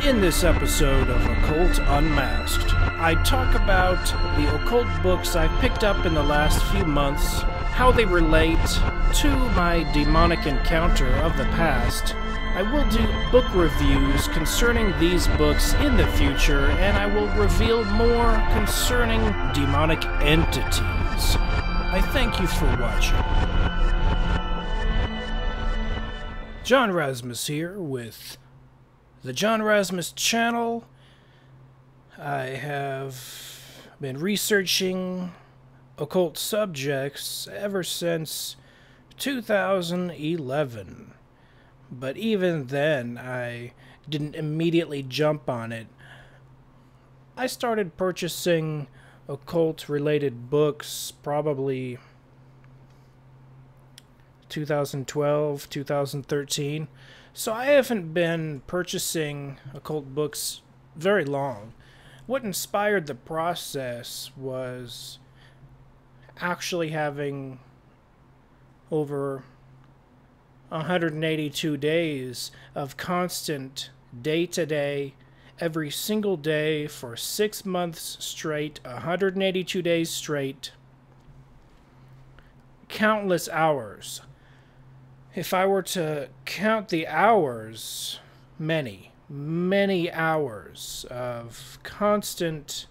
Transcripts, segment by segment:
In this episode of Occult Unmasked, I talk about the occult books I've picked up in the last few months, how they relate to my demonic encounter of the past. I will do book reviews concerning these books in the future, and I will reveal more concerning demonic entities. I thank you for watching. John Razimus here with the John Razimus channel. I have been researching occult subjects ever since 2011. But even then, I didn't immediately jump on it. I started purchasing occult-related books probably 2012, 2013. So I haven't been purchasing occult books very long. What inspired the process was actually having over 182 days of constant day-to-day, every single day for 6 months straight, 182 days straight, countless hours. If I were to count the hours, many hours of constant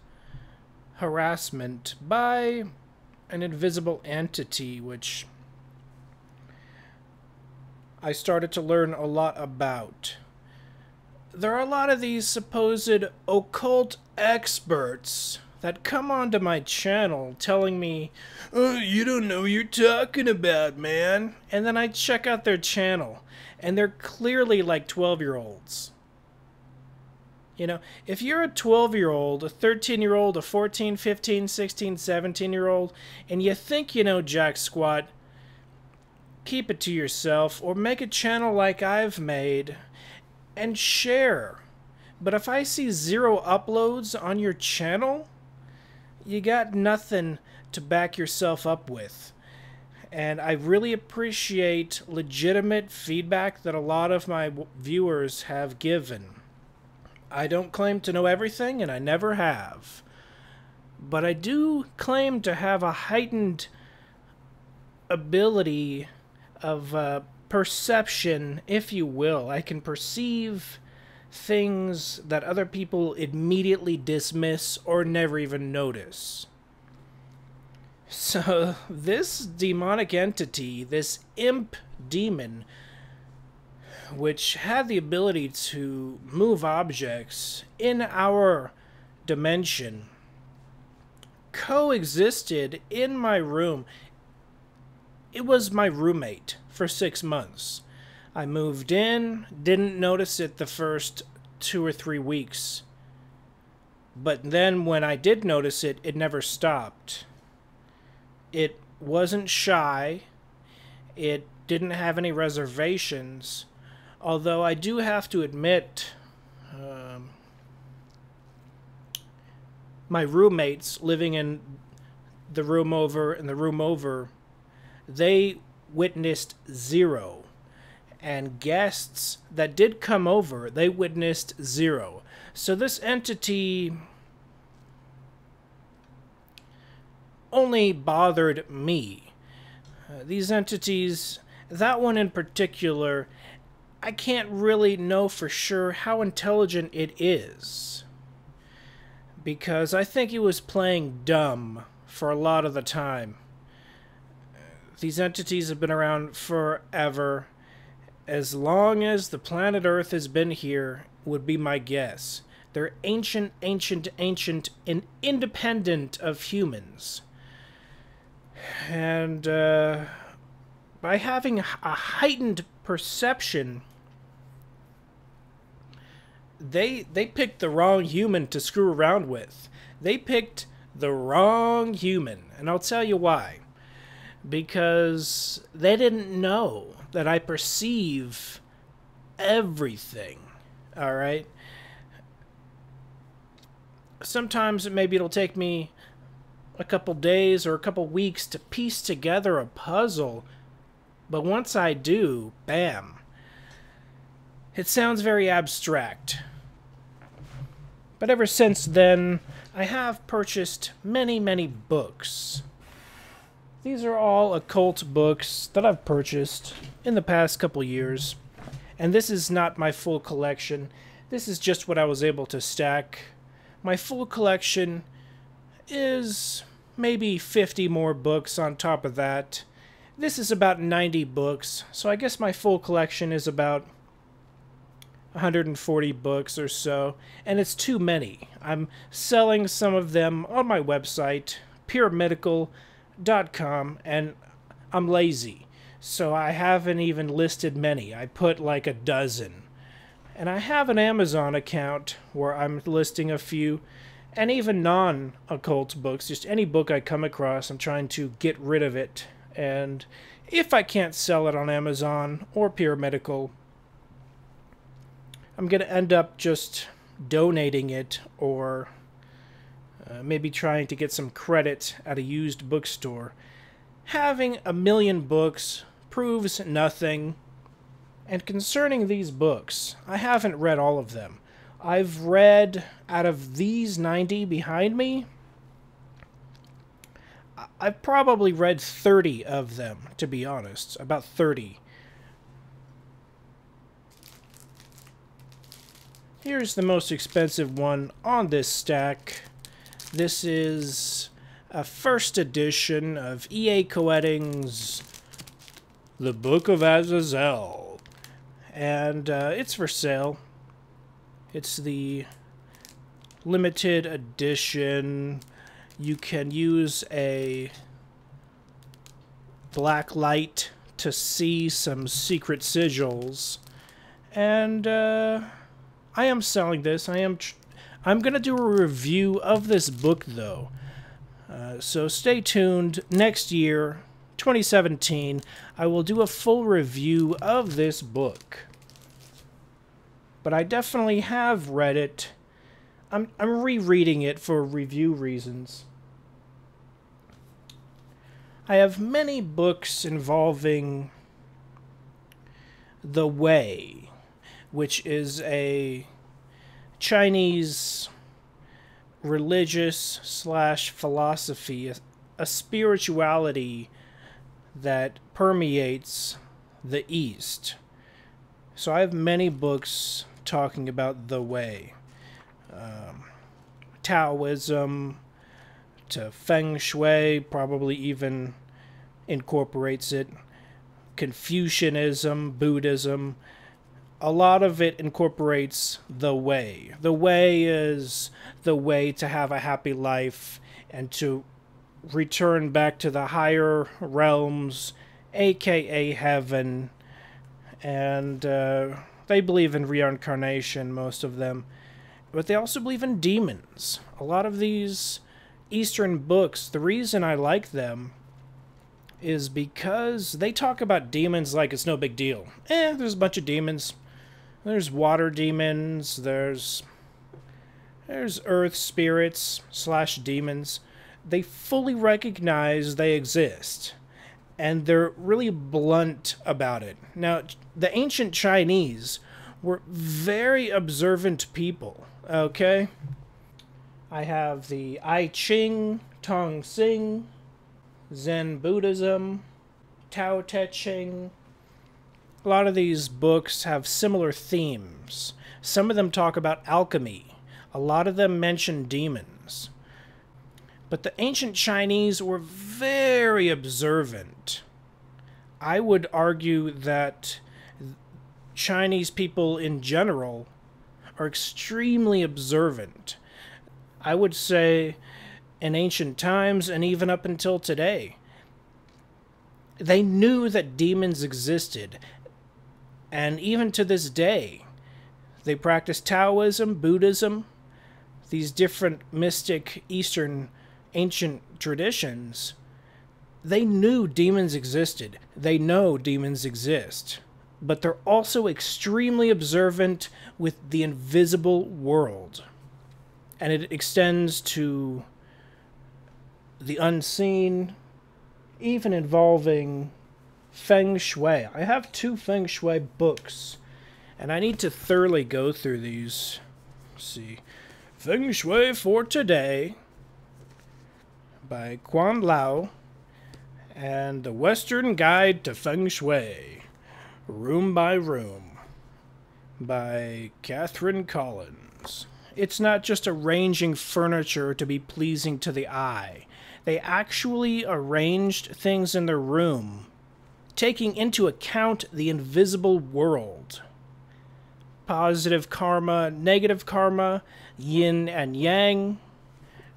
harassment by an invisible entity, which I started to learn a lot about. There are a lot of these supposed occult experts that come onto my channel telling me, "Oh, you don't know what you're talking about, man." And then I check out their channel, and they're clearly like 12-year-olds. You know, if you're a 12-year-old, a 13-year-old, a 14, 15, 16, 17-year-old, and you think you know jack squat, keep it to yourself, or make a channel like I've made, and share. But if I see 0 uploads on your channel, you got nothing to back yourself up with. And I really appreciate legitimate feedback that a lot of my viewers have given. I don't claim to know everything, and I never have. But I do claim to have a heightened ability of perception, if you will. I can perceive things that other people immediately dismiss or never even notice. So this demonic entity, this imp demon, which had the ability to move objects in our dimension, coexisted in my room. It was my roommate for 6 months. I moved in, didn't notice it the first 2 or 3 weeks. But then when I did notice it, it never stopped. It wasn't shy. It didn't have any reservations. Although I do have to admit, my roommates living in the room over and the room over, they witnessed 0. And guests that did come over, they witnessed 0. So this entity only bothered me. These entities, that one in particular, I can't really know for sure how intelligent it is, because I think it was playing dumb for a lot of the time. These entities have been around forever. As long as the planet Earth has been here, would be my guess. They're ancient, and independent of humans. And by having a heightened perception, they picked the wrong human to screw around with. They picked the wrong human, and I'll tell you why. Because they didn't know that I perceive everything, alright? Sometimes maybe it'll take me a couple days or a couple weeks to piece together a puzzle, but once I do, bam. It sounds very abstract, But ever since then, I have purchased many, many books. These are all occult books that I've purchased in the past couple years. And this is not my full collection. This is just what I was able to stack. My full collection is maybe 50 more books on top of that. This is about 90 books, so I guess my full collection is about 140 books or so, and it's too many. I'm selling some of them on my website, puremedical.com, and I'm lazy, so I haven't even listed many. I put like a dozen. And I have an Amazon account where I'm listing a few, and even non-occult books, just any book I come across, I'm trying to get rid of it. And if I can't sell it on Amazon or Pure Medical, I'm going to end up just donating it or maybe trying to get some credit at a used bookstore. Having a million books proves nothing. And concerning these books, I haven't read all of them. I've read, out of these 90 behind me, I've probably read 30 of them, to be honest. About 30. Here's the most expensive one on this stack. This is a first edition of E.A. Koetting's The Book of Azazel. And it's for sale. It's the limited edition. You can use a black light to see some secret sigils. And I am selling this. I'm going to do a review of this book, though. So stay tuned. Next year, 2017, I will do a full review of this book. But I definitely have read it. I'm rereading it for review reasons. I have many books involving The Way, which is a Chinese religious / philosophy, a spirituality that permeates the East. So I have many books talking about The Way. Taoism to Feng Shui probably even incorporates it. Confucianism, Buddhism, a lot of it incorporates The Way. The Way is the way to have a happy life and to return back to the higher realms, aka heaven. And they believe in reincarnation, most of them. But they also believe in demons. A lot of these Eastern books, the reason I like them is because they talk about demons like it's no big deal. There's a bunch of demons. There's water demons. There's earth spirits / demons. They fully recognize they exist. And they're really blunt about it. Now, the ancient Chinese were very observant people, okay? I have the I Ching, Tong Sing, Zen Buddhism, Tao Te Ching. A lot of these books have similar themes. Some of them talk about alchemy. A lot of them mention demons. But the ancient Chinese were very observant. I would argue that Chinese people in general are extremely observant. I would say in ancient times and even up until today, they knew that demons existed. And even to this day, they practice Taoism, Buddhism, these different mystic Eastern ancient traditions. They knew demons existed. They know demons exist. But they're also extremely observant with the invisible world. And it extends to the unseen, even involving Feng Shui. I have 2 Feng Shui books, and I need to thoroughly go through these. Let's see. Feng Shui for Today by Quan Lao and The Western Guide to Feng Shui, Room by Room by Catherine Collins. It's not just arranging furniture to be pleasing to the eye. They actually arranged things in their room, taking into account the invisible world. Positive karma, negative karma, yin and yang.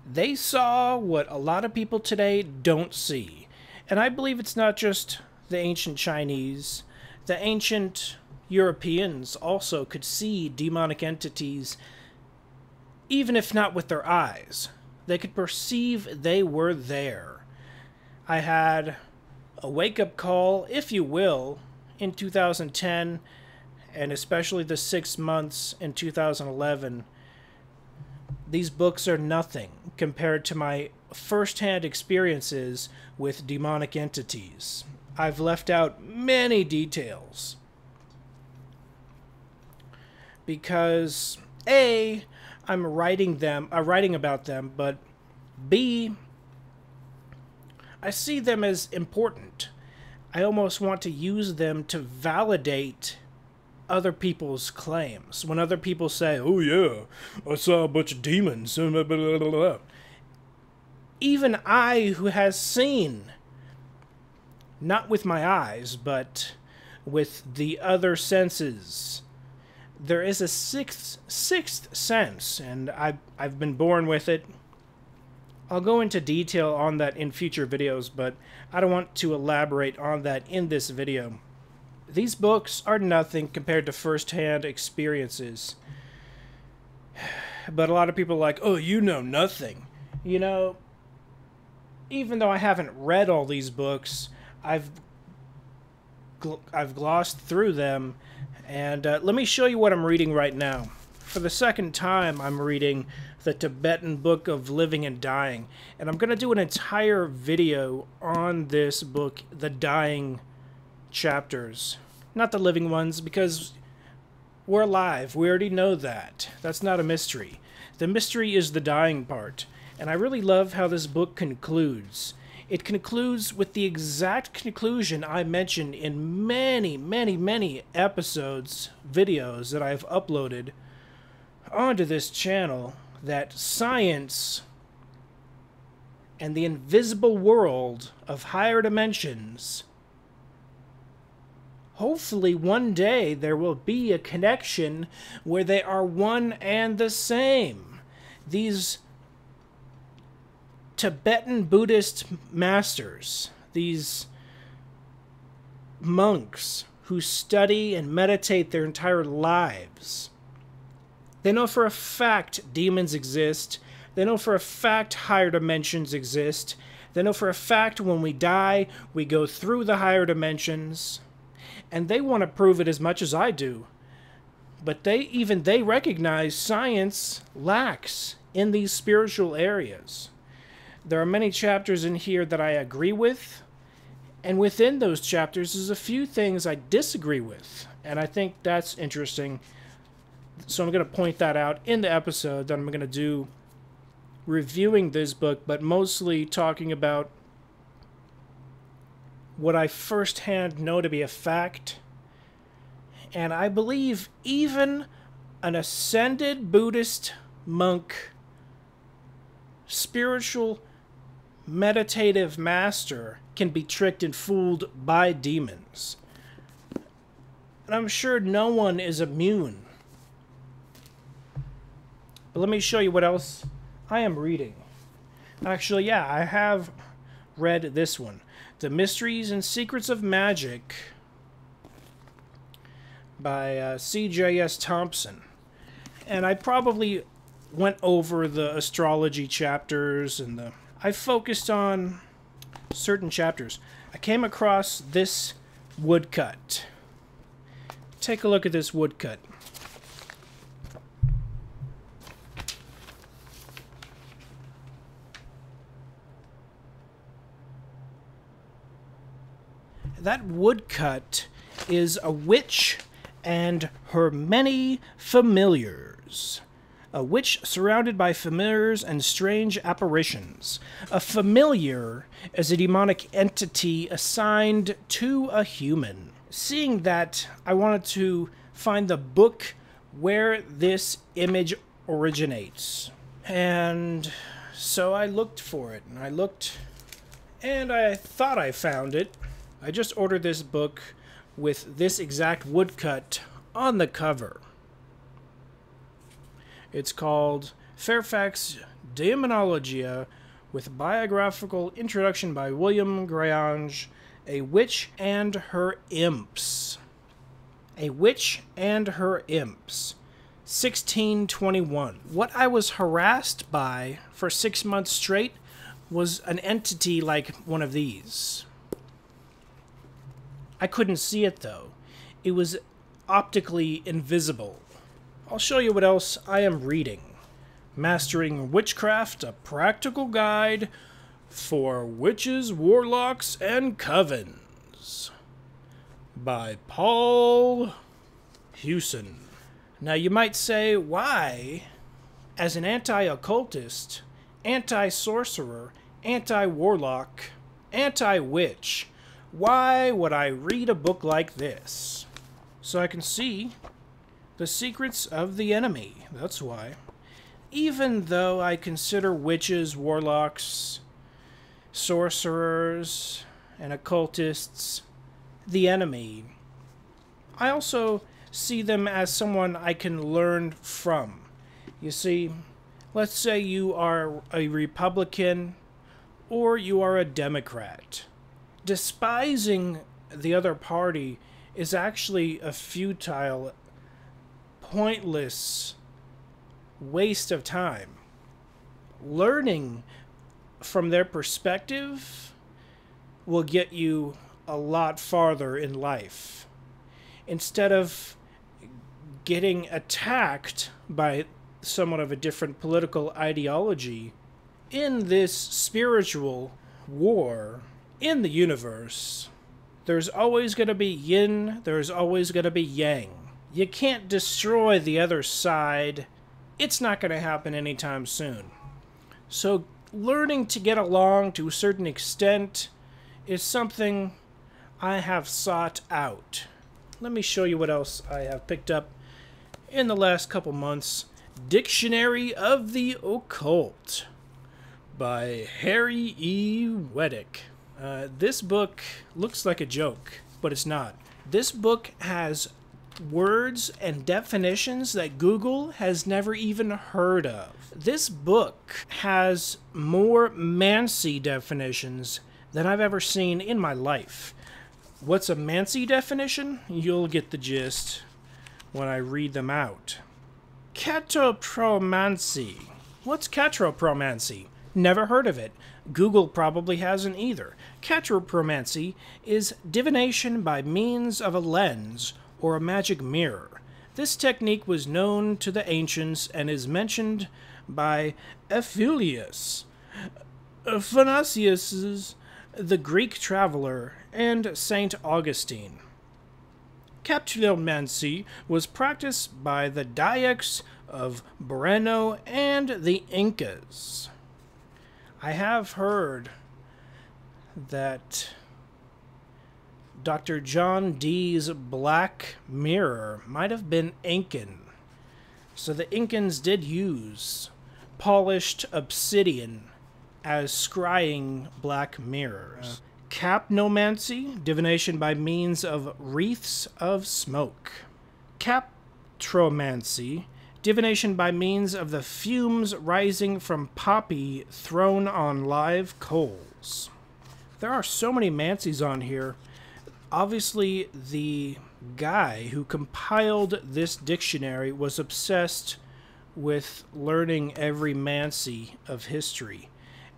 They saw what a lot of people today don't see. And I believe it's not just the ancient Chinese. The ancient Europeans also could see demonic entities, even if not with their eyes. They could perceive they were there. I had a wake-up call, if you will, in 2010, and especially the 6 months in 2011. These books are nothing compared to my first-hand experiences with demonic entities. I've left out many details because A, I'm writing about them, but B, I see them as important. I almost want to use them to validate other people's claims. When other people say, "Oh yeah, I saw a bunch of demons," even I, who has seen, not with my eyes, but with the other senses, there is a sixth sense, and I've been born with it. I'll go into detail on that in future videos, but I don't want to elaborate on that in this video. These books are nothing compared to first-hand experiences. But a lot of people are like, "Oh, you know nothing." You know, even though I haven't read all these books, I've glossed through them. And let me show you what I'm reading right now. For the second time, I'm reading the Tibetan Book of Living and Dying. And I'm going to do an entire video on this book, the dying chapters. Not the living ones, because we're alive. We already know that. That's not a mystery. The mystery is the dying part. And I really love how this book concludes. It concludes with the exact conclusion I mentioned in many episodes, videos that I've uploaded onto this channel, that science and the invisible world of higher dimensions, hopefully one day there will be a connection where they are one and the same. These Tibetan Buddhist masters, these monks who study and meditate their entire lives, they know for a fact demons exist. They know for a fact higher dimensions exist. They know for a fact when we die, we go through the higher dimensions. And they want to prove it as much as I do. But they recognize science lacks in these spiritual areas. There are many chapters in here that I agree with, and within those chapters there's a few things I disagree with, and I think that's interesting. So I'm going to point that out in the episode that I'm going to do reviewing this book, but mostly talking about what I firsthand know to be a fact. And I believe even an ascended Buddhist monk, spiritual meditative master, can be tricked and fooled by demons. And I'm sure no one is immune. But let me show you what else I am reading. Actually, yeah, I have read this one. The Mysteries and Secrets of Magic by C.J.S. Thompson. And I probably went over the astrology chapters and I focused on certain chapters. I came across this woodcut. Take a look at this woodcut. That woodcut is a witch and her many familiars. A witch surrounded by familiars and strange apparitions. A familiar is a demonic entity assigned to a human. Seeing that, I wanted to find the book where this image originates. And so I looked for it, and I thought I found it. I just ordered this book with this exact woodcut on the cover. It's called Fairfax Demonologia, with biographical introduction by William Grange, A Witch and Her Imps. A Witch and Her Imps, 1621. What I was harassed by for 6 months straight was an entity like one of these. I couldn't see it though. It was optically invisible. I'll show you what else I am reading. Mastering Witchcraft, a practical guide for witches, warlocks, and covens, by Paul Hewson. Now you might say, why, as an anti-occultist, anti-sorcerer, anti-warlock, anti-witch, why would I read a book like this? So I can see the secrets of the enemy. That's why. Even though I consider witches, warlocks, sorcerers, and occultists the enemy, I also see them as someone I can learn from. You see, let's say you are a Republican or you are a Democrat. Despising the other party is actually a futile, pointless waste of time. Learning from their perspective will get you a lot farther in life. Instead of getting attacked by someone of a different political ideology, in this spiritual war in the universe, there's always going to be yin, there's always going to be yang. You can't destroy the other side. It's not going to happen anytime soon. So learning to get along to a certain extent is something I have sought out. Let me show you what else I have picked up in the last couple months. Dictionary of the Occult by Harry E. Weddick. This book looks like a joke, but it's not. This book has words and definitions that Google has never even heard of. This book has more Mancy definitions than I've ever seen in my life. What's a Mancy definition? You'll get the gist when I read them out. Catopromancy. What's catopromancy? Never heard of it. Google probably hasn't either. Catopromancy is divination by means of a lens or a magic mirror. This technique was known to the ancients and is mentioned by Aphelius, Phanasius, the Greek traveler, and Saint Augustine. Catopromancy was practiced by the Dayaks of Borneo and the Incas. I have heard that Dr. John Dee's Black Mirror might have been Incan. So the Incans did use polished obsidian as scrying black mirrors. Capnomancy, divination by means of wreaths of smoke. Captromancy, divination by means of the fumes rising from poppy thrown on live coals. There are so many Mancies on here. Obviously, the guy who compiled this dictionary was obsessed with learning every Mancy of history.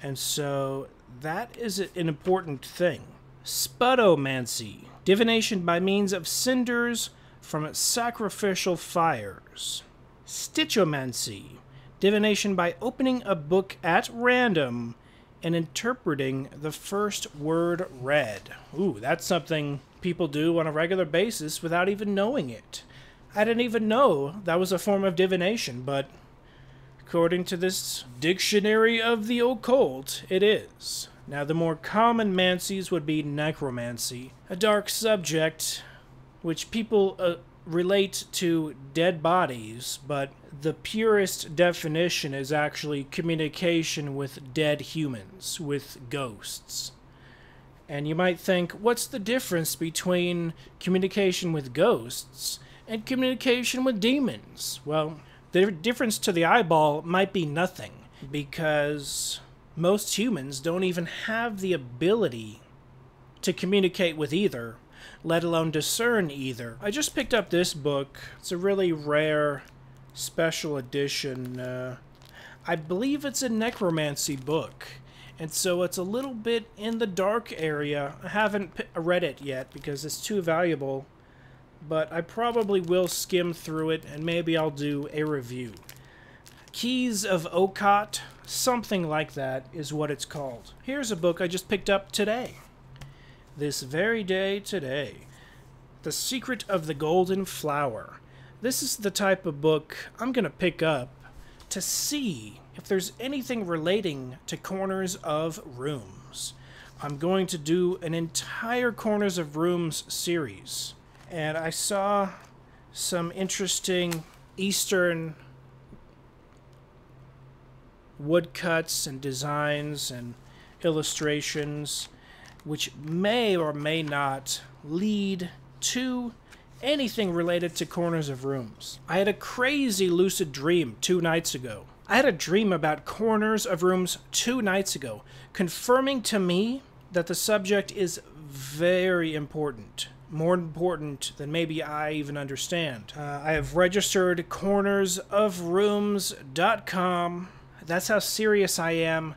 And so that is an important thing. Spudomancy, divination by means of cinders from sacrificial fires. Stitchomancy, divination by opening a book at random and interpreting the first word read. Ooh, that's something people do on a regular basis without even knowing it. I didn't even know that was a form of divination, but According to this dictionary of the occult, it is. Now, the more common mancies would be necromancy, a dark subject which people relate to dead bodies, but the purest definition is actually communication with dead humans, with ghosts. And you might think, what's the difference between communication with ghosts and communication with demons? Well, the difference to the eyeball might be nothing, because most humans don't even have the ability to communicate with either, let alone discern either. I just picked up this book. It's a really rare special edition. I believe it's a necromancy book, and so it's a little bit in the dark area. I haven't read it yet because it's too valuable, but I probably will skim through it and maybe I'll do a review. Keys of Occult, something like that is what it's called. Here's a book I just picked up today. This very day today. The Secret of the Golden Flower. This is the type of book I'm going to pick up to see if there's anything relating to Corners of Rooms. I'm going to do an entire Corners of Rooms series. And I saw some interesting Eastern woodcuts and designs and illustrations, which may or may not lead to anything related to Corners of Rooms. I had a crazy lucid dream 2 nights ago. I had a dream about Corners of Rooms 2 nights ago, confirming to me that the subject is very important. More important than maybe I even understand. I have registered cornersofrooms.com. That's how serious I am.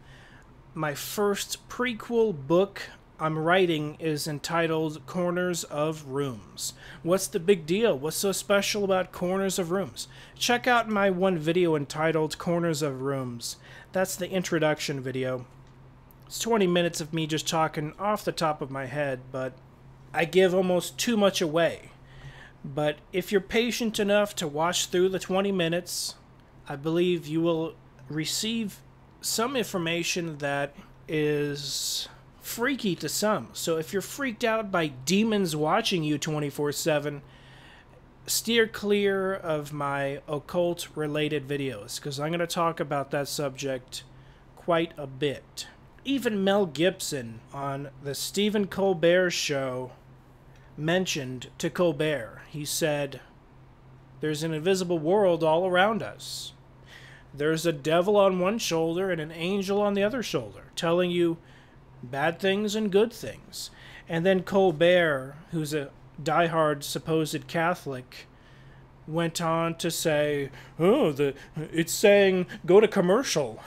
My first prequel book I'm writing is entitled Corners of Rooms. What's the big deal? What's so special about Corners of Rooms? Check out my one video entitled Corners of Rooms. That's the introduction video. It's 20 minutes of me just talking off the top of my head, but I give almost too much away. But if you're patient enough to watch through the 20 minutes, I believe you will receive some information that is freaky to some. So if you're freaked out by demons watching you 24/7, steer clear of my occult-related videos, because I'm going to talk about that subject quite a bit. Even Mel Gibson on the Stephen Colbert Show mentioned to Colbert, he said, there's an invisible world all around us. There's a devil on one shoulder and an angel on the other shoulder, telling you bad things and good things. And then Colbert, who's a diehard supposed Catholic, went on to say, oh, it's saying go to commercial.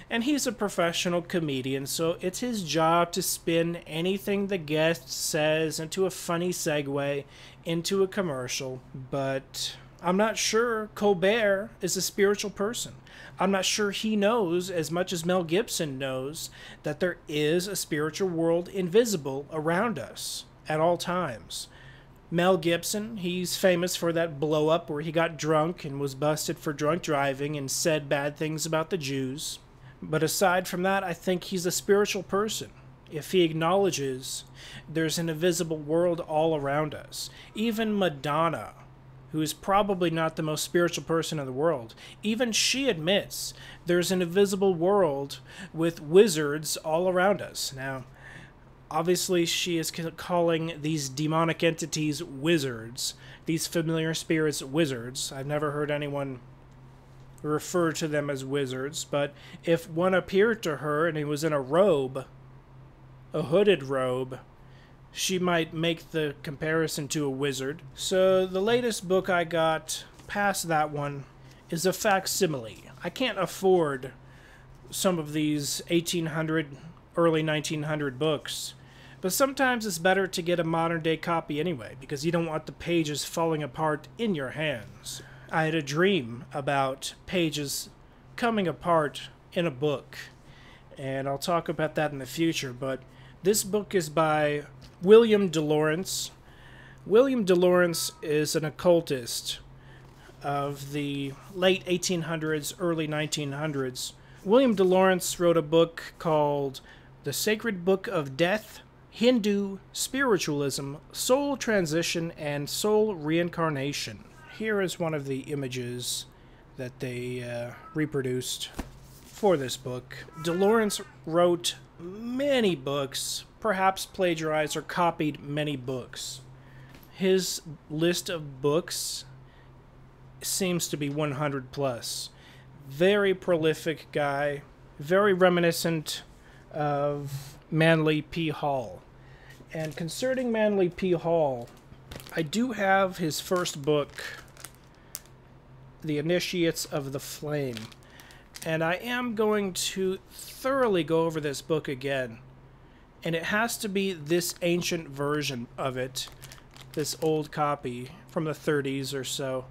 And he's a professional comedian, so it's his job to spin anything the guest says into a funny segue into a commercial. But I'm not sure Colbert is a spiritual person. I'm not sure he knows as much as Mel Gibson knows that there is a spiritual world invisible around us at all times. Mel Gibson, he's famous for that blow-up where he got drunk and was busted for drunk driving and said bad things about the Jews. But aside from that, I think he's a spiritual person. If he acknowledges there's an invisible world all around us. Even Madonna, who is probably not the most spiritual person in the world, even she admits there's an invisible world with wizards all around us. Now, obviously she is calling these demonic entities wizards, these familiar spirits wizards. I've never heard anyone refer to them as wizards, but if one appeared to her and he was in a robe, a hooded robe, she might make the comparison to a wizard. So the latest book I got, past that one, is a facsimile. I can't afford some of these 1800, early 1900 books, but sometimes it's better to get a modern day copy anyway, because you don't want the pages falling apart in your hands. I had a dream about pages coming apart in a book, and I'll talk about that in the future, but this book is by William DeLawrence. William DeLawrence is an occultist, of the late 1800s, early 1900s. William de Lawrence wrote a book called The Sacred Book of Death, Hindu Spiritualism, Soul Transition, and Soul Reincarnation. Here is one of the images that they reproduced for this book. De Lawrence wrote many books, perhaps plagiarized or copied many books. His list of books seems to be 100 plus. Very prolific guy, very reminiscent of Manly P. Hall. And concerning Manly P. Hall, I do have his first book, The Initiates of the Flame. And I am going to thoroughly go over this book again. And it has to be this ancient version of it, this old copy from the 30s or so,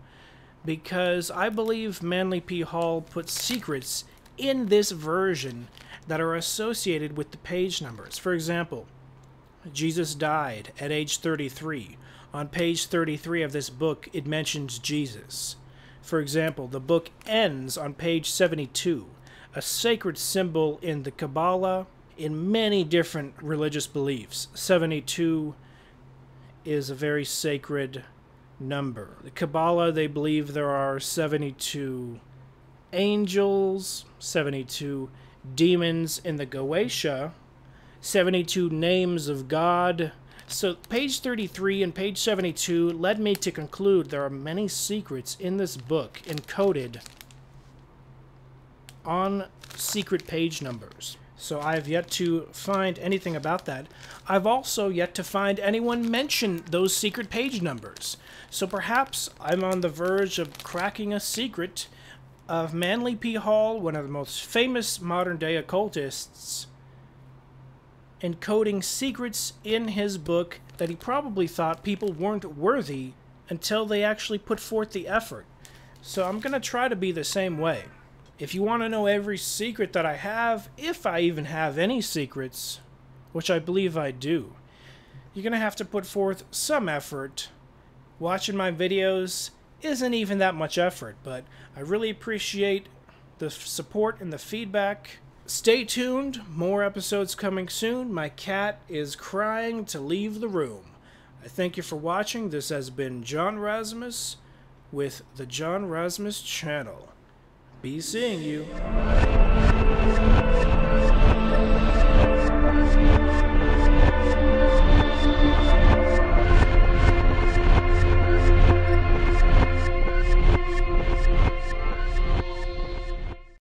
because I believe Manly P. Hall put secrets in this version that are associated with the page numbers. For example, Jesus died at age 33. On page 33 of this book, it mentions Jesus. For example, the book ends on page 72, a sacred symbol in the Kabbalah, in many different religious beliefs. 72 is a very sacred number. The Kabbalah, they believe there are 72 angels, 72 demons in the Goetia, 72 names of God. So page 33 and page 72 led me to conclude there are many secrets in this book encoded on secret page numbers. So I've yet to find anything about that. I've also yet to find anyone mention those secret page numbers. So perhaps I'm on the verge of cracking a secret of Manly P. Hall, one of the most famous modern-day occultists, encoding secrets in his book that he probably thought people weren't worthy until they actually put forth the effort. So I'm going to try to be the same way. If you want to know every secret that I have, if I even have any secrets, which I believe I do, you're going to have to put forth some effort. Watching my videos isn't even that much effort, but I really appreciate the support and the feedback. Stay tuned, more episodes coming soon. My cat is crying to leave the room. I thank you for watching. This has been John Razimus with the John Razimus channel. Be seeing you.